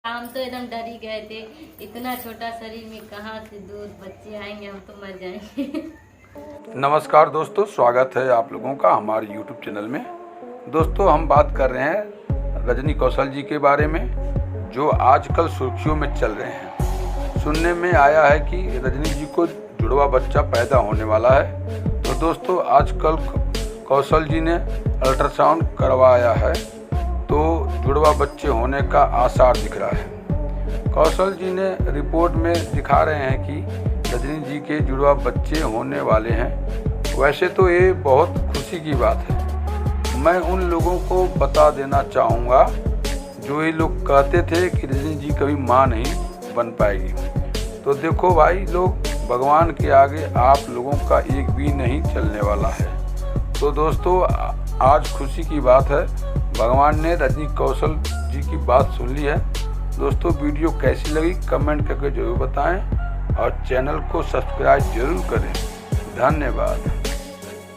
हम तो एकदम डर ही गए थे। इतना छोटा शरीर में कहाँ से दूध बच्चे आएंगे, हम तो मर जाएंगे। नमस्कार दोस्तों, स्वागत है आप लोगों का हमारे YouTube चैनल में। दोस्तों, हम बात कर रहे हैं रजनी कौशल जी के बारे में, जो आजकल सुर्खियों में चल रहे हैं। सुनने में आया है कि रजनी जी को जुड़वा बच्चा पैदा होने वाला है। तो दोस्तों, आजकल कौशल जी ने अल्ट्रासाउंड करवाया है, तो जुड़वा बच्चे होने का आसार दिख रहा है। कौशल जी ने रिपोर्ट में दिखा रहे हैं कि रजनी जी के जुड़वा बच्चे होने वाले हैं। वैसे तो ये बहुत खुशी की बात है। मैं उन लोगों को बता देना चाहूँगा जो ये लोग कहते थे कि रजनी जी कभी माँ नहीं बन पाएगी। तो देखो भाई लोग, भगवान के आगे आप लोगों का एक भी नहीं चलने वाला है। तो दोस्तों, आज खुशी की बात है, भगवान ने रजनी कौशल जी की बात सुन ली है। दोस्तों, वीडियो कैसी लगी कमेंट करके ज़रूर बताएं और चैनल को सब्सक्राइब जरूर करें। धन्यवाद।